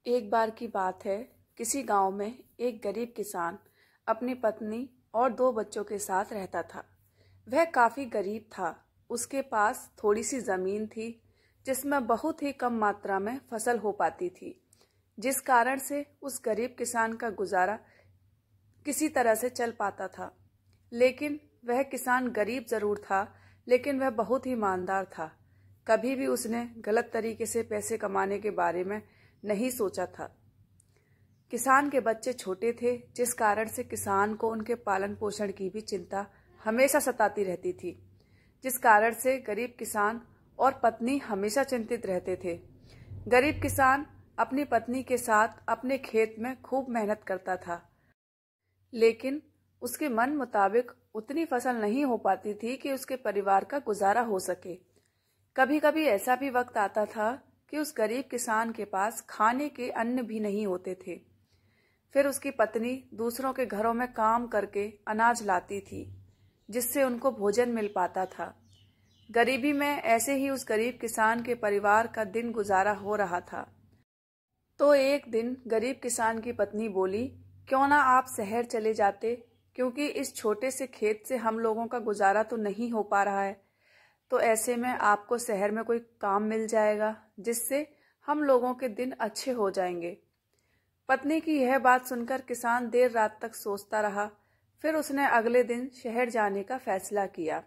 एक बार की बात है। किसी गांव में एक गरीब किसान अपनी पत्नी और 2 बच्चों के साथ रहता था। वह काफी गरीब था। उसके पास थोड़ी सी जमीन थी जिसमें बहुत ही कम मात्रा में फसल हो पाती थी, जिस कारण से उस गरीब किसान का गुजारा किसी तरह से चल पाता था। लेकिन वह किसान गरीब जरूर था, लेकिन वह बहुत ही ईमानदार था। कभी भी उसने गलत तरीके से पैसे कमाने के बारे में नहीं सोचा था। किसान के बच्चे छोटे थे, जिस कारण से किसान को उनके पालन पोषण की भी चिंता हमेशा सताती रहती थी, जिस कारण से गरीब किसान और पत्नी हमेशा चिंतित रहते थे। गरीब किसान अपनी पत्नी के साथ अपने खेत में खूब मेहनत करता था, लेकिन उसके मन मुताबिक उतनी फसल नहीं हो पाती थी कि उसके परिवार का गुजारा हो सके। कभी कभी ऐसा भी वक्त आता था कि उस गरीब किसान के पास खाने के अन्न भी नहीं होते थे। फिर उसकी पत्नी दूसरों के घरों में काम करके अनाज लाती थी, जिससे उनको भोजन मिल पाता था। गरीबी में ऐसे ही उस गरीब किसान के परिवार का दिन गुजारा हो रहा था। तो एक दिन गरीब किसान की पत्नी बोली, क्यों ना आप शहर चले जाते, क्योंकि इस छोटे से खेत से हम लोगों का गुजारा तो नहीं हो पा रहा है। तो ऐसे में आपको शहर में कोई काम मिल जाएगा, जिससे हम लोगों के दिन अच्छे हो जाएंगे। पत्नी की यह बात सुनकर किसान देर रात तक सोचता रहा। फिर उसने अगले दिन शहर जाने का फैसला किया।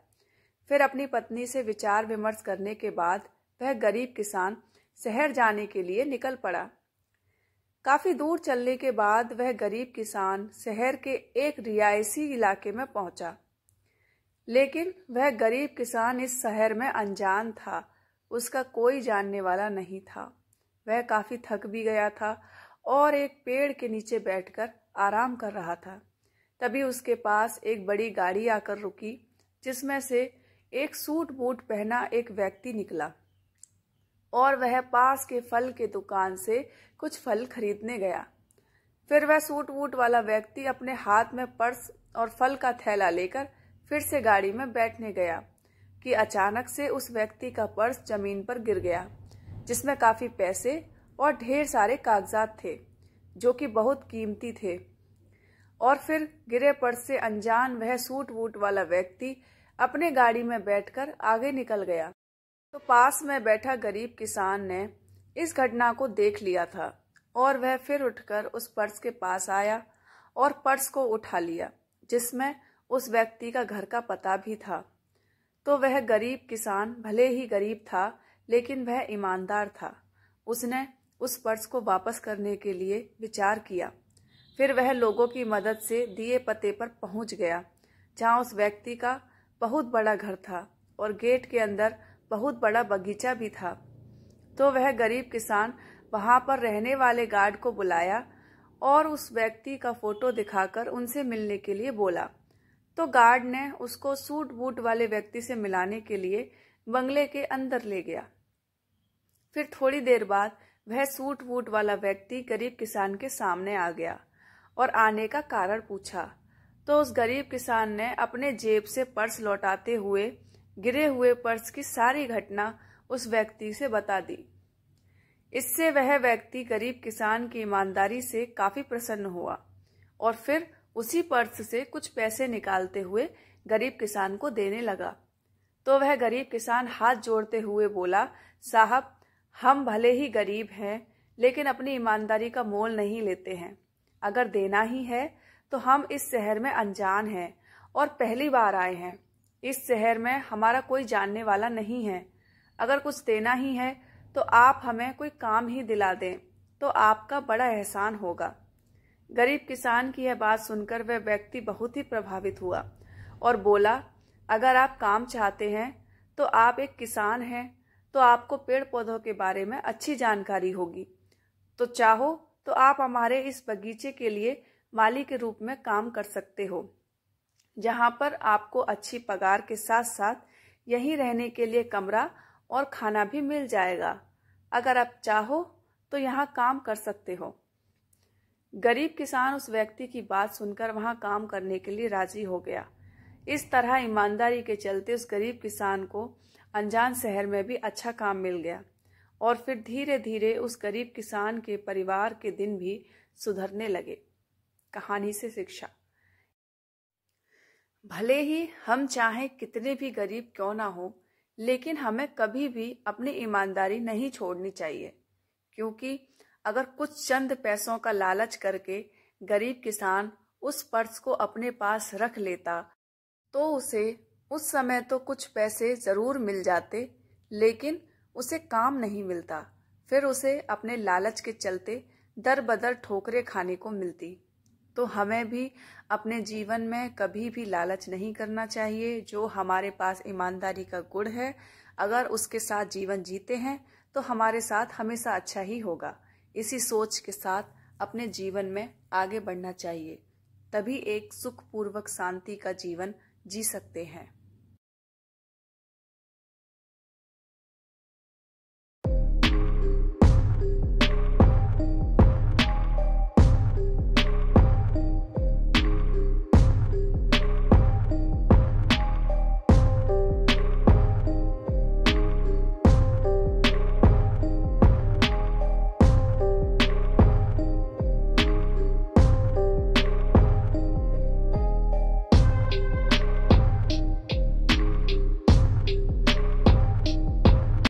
फिर अपनी पत्नी से विचार विमर्श करने के बाद वह गरीब किसान शहर जाने के लिए निकल पड़ा। काफी दूर चलने के बाद वह गरीब किसान शहर के एक रिहायशी इलाके में पहुंचा। लेकिन वह गरीब किसान इस शहर में अनजान था। उसका कोई जानने वाला नहीं था। वह काफी थक भी गया था और एक पेड़ के नीचे बैठकर आराम कर रहा था। तभी उसके पास एक बड़ी गाड़ी आकर रुकी, जिसमें से एक सूट बूट पहना एक व्यक्ति निकला और वह पास के फल के दुकान से कुछ फल खरीदने गया। फिर वह सूट बूट वाला व्यक्ति अपने हाथ में पर्स और फल का थैला लेकर फिर से गाड़ी में बैठने गया कि अचानक से उस व्यक्ति का पर्स जमीन पर गिर गया, जिसमें काफी पैसे और ढेर सारे कागजात थे, जो कि बहुत कीमती थे। और फिर गिरे पर्स से अनजान वह सूट बूट वाला व्यक्ति अपने गाड़ी में बैठकर आगे निकल गया। तो पास में बैठा गरीब किसान ने इस घटना को देख लिया था और वह फिर उठकर उस पर्स के पास आया और पर्स को उठा लिया, जिसमें उस व्यक्ति का घर का पता भी था। तो वह गरीब किसान भले ही गरीब था, लेकिन वह ईमानदार था। उसने उस पर्स को वापस करने के लिए विचार किया। फिर वह लोगों की मदद से दिए पते पर पहुंच गया, जहां उस व्यक्ति का बहुत बड़ा घर था और गेट के अंदर बहुत बड़ा बगीचा भी था। तो वह गरीब किसान वहां पर रहने वाले गार्ड को बुलाया और उस व्यक्ति का फोटो दिखाकर उनसे मिलने के लिए बोला। तो गार्ड ने उसको सूट बूट वाले व्यक्ति से मिलाने के लिए बंगले के अंदर ले गया। फिर थोड़ी देर बाद वह सूट बूट वाला व्यक्ति गरीब किसान के सामने आ गया और आने का कारण पूछा। तो उस गरीब किसान ने अपने जेब से पर्स लौटाते हुए गिरे हुए पर्स की सारी घटना उस व्यक्ति से बता दी। इससे वह व्यक्ति गरीब किसान की ईमानदारी से काफी प्रसन्न हुआ और फिर उसी पर्स से कुछ पैसे निकालते हुए गरीब किसान को देने लगा। तो वह गरीब किसान हाथ जोड़ते हुए बोला, साहब, हम भले ही गरीब हैं, लेकिन अपनी ईमानदारी का मोल नहीं लेते हैं। अगर देना ही है तो हम इस शहर में अनजान हैं और पहली बार आए हैं। इस शहर में हमारा कोई जानने वाला नहीं है। अगर कुछ देना ही है तो आप हमें कोई काम ही दिला दें, तो आपका बड़ा एहसान होगा। गरीब किसान की यह बात सुनकर वह व्यक्ति बहुत ही प्रभावित हुआ और बोला, अगर आप काम चाहते हैं तो आप एक किसान हैं, तो आपको पेड़ पौधों के बारे में अच्छी जानकारी होगी। तो चाहो तो आप हमारे इस बगीचे के लिए माली के रूप में काम कर सकते हो, जहां पर आपको अच्छी पगार के साथ साथ यहीं रहने के लिए कमरा और खाना भी मिल जाएगा। अगर आप चाहो तो यहाँ काम कर सकते हो। गरीब किसान उस व्यक्ति की बात सुनकर वहां काम करने के लिए राजी हो गया। इस तरह ईमानदारी के चलते उस गरीब किसान को अनजान शहर में भी अच्छा काम मिल गया और फिर धीरे धीरे उस गरीब किसान के परिवार के दिन भी सुधरने लगे। कहानी से शिक्षा। भले ही हम चाहें कितने भी गरीब क्यों ना हो, लेकिन हमें कभी भी अपनी ईमानदारी नहीं छोड़नी चाहिए, क्योंकि अगर कुछ चंद पैसों का लालच करके गरीब किसान उस पर्स को अपने पास रख लेता तो उसे उस समय तो कुछ पैसे जरूर मिल जाते, लेकिन उसे काम नहीं मिलता। फिर उसे अपने लालच के चलते दर बदर ठोकरें खाने को मिलती। तो हमें भी अपने जीवन में कभी भी लालच नहीं करना चाहिए। जो हमारे पास ईमानदारी का गुण है, अगर उसके साथ जीवन जीते हैं तो हमारे साथ हमेशा अच्छा ही होगा। इसी सोच के साथ अपने जीवन में आगे बढ़ना चाहिए, तभी एक सुखपूर्वक शांति का जीवन जी सकते हैं।